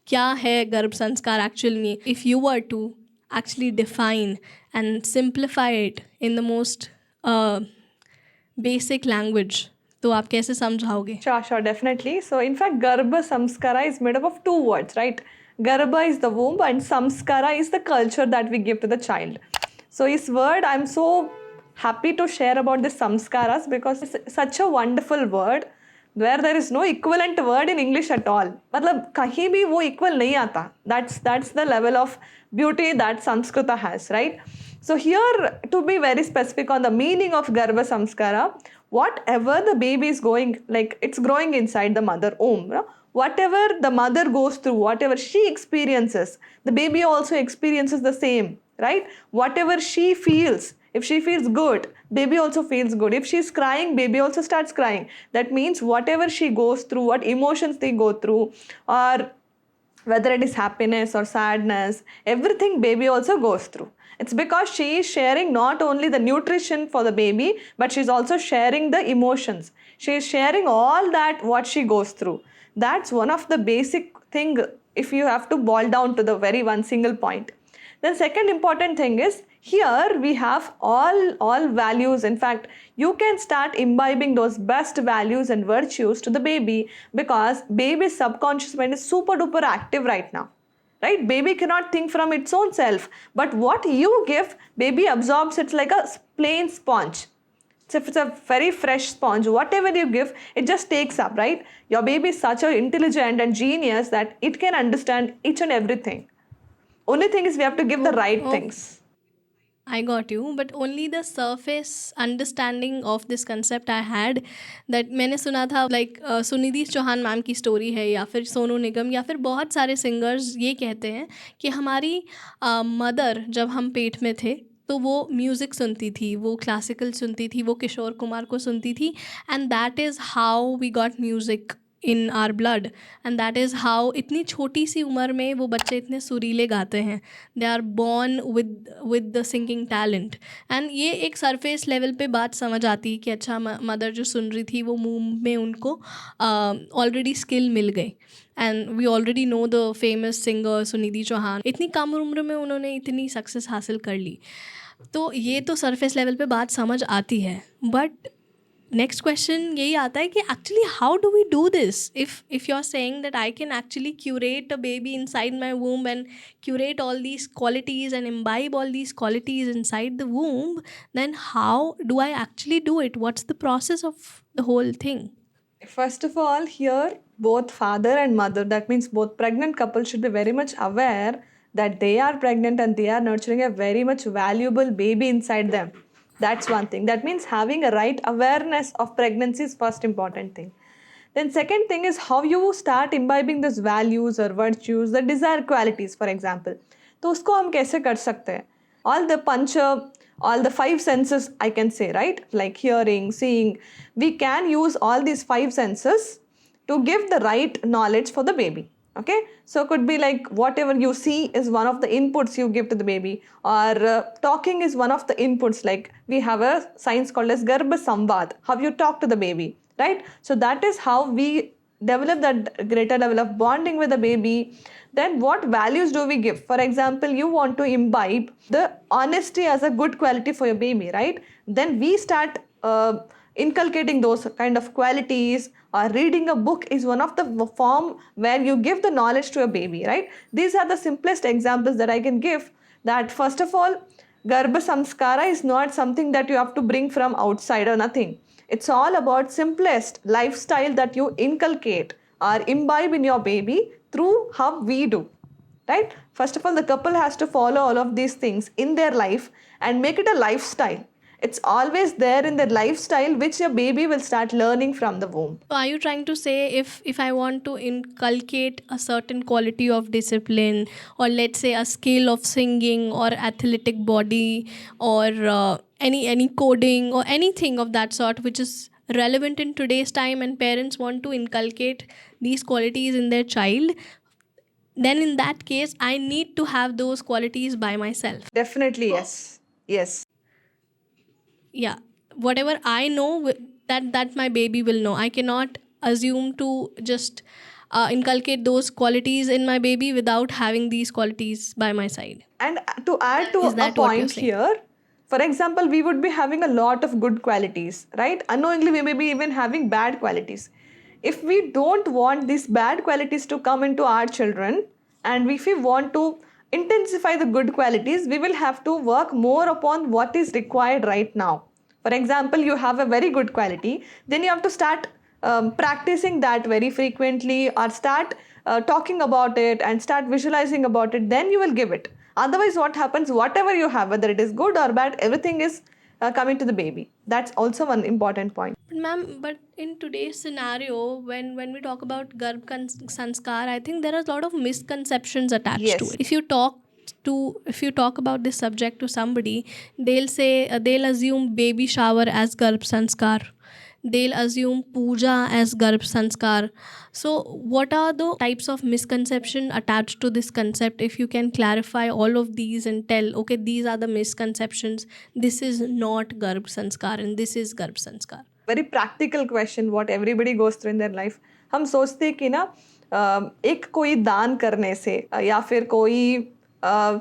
क्या है गर्भ संस्कार एक्चुअल में, if you were to actually define and simplify it in the most basic language, तो आप कैसे समझाओगे? Sure, definitely. So, in fact, Garbha Sanskara is made up of two words, right? Garbha is the womb, and Samskara is the culture that we give to the child. So, this word, I'm so happy to share about the Samskaras because it's such a wonderful word where there is no equivalent word in English at all. मतलब कहीं भी वो equal नहीं आता. That's the level of beauty that Sanskrita has, right? So here, to be very specific on the meaning of Garbha Sanskara, whatever the baby is going, like it's growing inside the mother womb, no? Whatever the mother goes through, whatever she experiences, the baby also experiences the same, right? Whatever she feels, if she feels good, baby also feels good. If she's crying, baby also starts crying. That means whatever she goes through, what emotions they go through, or whether it is happiness or sadness, everything baby also goes through. It's because she is sharing not only the nutrition for the baby, but she's also sharing the emotions. She is sharing all that what she goes through. That's one of the basic thing if you have to boil down to the very one single point. Then second important thing is here we have all values. In fact, you can start imbibing those best values and virtues to the baby because baby's subconscious mind is super duper active right now. Right? Baby cannot think from its own self. But what you give, baby absorbs it like a plain sponge. So if it's a very fresh sponge, whatever you give, it just takes up, right? Your baby is such an intelligent and genius that it can understand each and everything. Only thing is we have to give the right things. I got you, but only the surface understanding of this concept I had, that मैंने सुना था like Sunidhi Chauhan ma'am की story है या फिर सोनू निगम या फिर बहुत सारे सिंगर्स ये कहते हैं कि हमारी मदर जब हम पेट में थे तो वो म्यूज़िक सुनती थी, वो क्लासिकल सुनती थी, वो किशोर कुमार को सुनती थी, and that is how we got music in our blood, and that is how इतनी छोटी सी उम्र में वो बच्चे इतने सुरीले गाते हैं. They are born with the singing talent. And ये एक सरफेस लेवल पे बात समझ आती कि अच्छा मदर जो सुन रही थी वो मुंह में उनको ऑलरेडी स्किल मिल गई. And we already know the famous singer Sunidhi Chauhan, इतनी कम उम्र में उन्होंने इतनी सक्सेस हासिल कर ली. तो ये तो सरफेस लेवल पे बात समझ आती है, बट नेक्स्ट क्वेश्चन यही आता है कि actually how do we do this? If you are saying that I can actually curate a baby inside my womb and curate all these qualities and imbibe all these qualities inside the womb, then how do I actually do it? What's the process of the whole thing? First of all, here both father and mother, that means both pregnant couples, should be very much aware that they are pregnant and they are nurturing a very much valuable baby inside them. That's one thing. That means having a right awareness of pregnancy is first important thing. Then second thing is how you start imbibing those values or virtues, the desired qualities, for example. तो उसको हम कैसे कर सकते हैं? All the pancha, all the five senses, I can say, right? Like hearing, seeing. We can use all these five senses to give the right knowledge for the baby. Okay, so it could be like whatever you see is one of the inputs you give to the baby, or talking is one of the inputs. Like we have a science called as Garbha Samvad, how you talk to the baby, right? So that is how we develop that greater level of bonding with the baby. Then what values do we give? For example, you want to imbibe the honesty as a good quality for your baby, right? Then we start inculcating those kind of qualities, or reading a book is one of the form where you give the knowledge to a baby, right? These are the simplest examples that I can give. That first of all, Garbha Sanskara is not something that you have to bring from outside or nothing. It's all about simplest lifestyle that you inculcate or imbibe in your baby through how we do, right? First of all, the couple has to follow all of these things in their life and make it a lifestyle. It's always there in their lifestyle, which your baby will start learning from the womb. So are you trying to say if I want to inculcate a certain quality of discipline, or let's say a skill of singing or athletic body, or any coding or anything of that sort which is relevant in today's time, and parents want to inculcate these qualities in their child, then in that case I need to have those qualities by myself? Definitely, yes. Yes. Yeah, whatever I know that my baby will know. I cannot assume to just inculcate those qualities in my baby without having these qualities by my side. And to add to Is a that what you're point saying? here, for example, we would be having a lot of good qualities, right? Unknowingly, we may be even having bad qualities. If we don't want these bad qualities to come into our children, and if we want to intensify the good qualities, we will have to work more upon what is required right now. For example, you have a very good quality, then you have to start practicing that very frequently, or start talking about it and start visualizing about it, then you will give it. Otherwise, what happens, whatever you have, whether it is good or bad, everything is coming to the baby. That's also one important point. But ma'am, but in today's scenario, when we talk about Sanskar, I think there are a lot of misconceptions attached to Yes. it. If you talk about this subject to somebody, they'll say they'll assume baby shower as Garbh Sanskar. They'll assume puja as Garbh Sanskar. So, what are the types of misconception attached to this concept? If you can clarify all of these and tell, okay, these are the misconceptions. This is not Garbh Sanskar and this is Garbh Sanskar. Very practical question what everybody goes through in their life. हम सोचते हैं कि ना एक कोई दान करने से या फिर कोई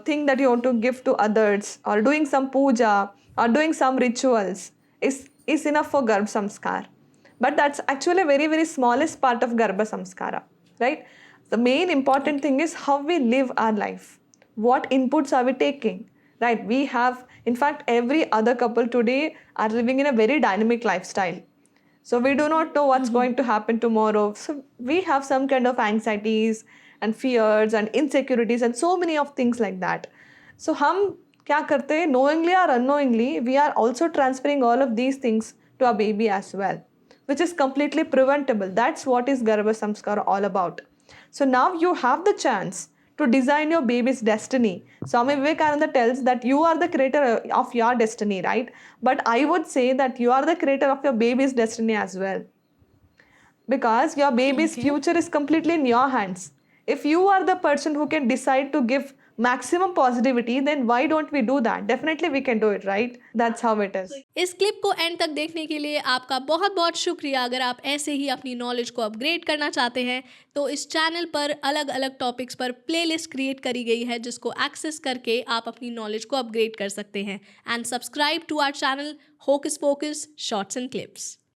thing that you want to give to others और डूइंग सम पूजा और doing some rituals is enough for Garbh Sanskar. But that's actually a very, very smallest part of Garbha Sanskara, right? The main important thing is how we live our life. What inputs are we taking, right? We have, in fact, every other couple today are living in a very dynamic lifestyle. So we do not know what's going to happen tomorrow. So we have some kind of anxieties and fears and insecurities and so many of things like that. So हम क्या करते हैं, knowingly or unknowingly, we are also transferring all of these things to our baby as well, which is completely preventable. That's what is Garbha Sanskara all about. So now you have the chance to design your baby's destiny. Swami Vivekananda tells that you are the creator of your destiny, right? But I would say that you are the creator of your baby's destiny as well. Because your baby's future is completely in your hands. If you are the person who can decide to give maximum positivity, then why don't we do that? Definitely we can do it, right? That's how it is. इस clip को and तक देखने के लिए आपका बहुत बहुत शुक्रिया. अगर आप ऐसे ही अपनी नॉलेज को अपग्रेड करना चाहते हैं तो इस चैनल पर अलग अलग टॉपिक्स पर प्लेलिस्ट क्रिएट करी गई है जिसको एक्सेस करके आप अपनी नॉलेज को अपग्रेड कर सकते हैं. And subscribe to our channel Hocus Focus shorts and clips.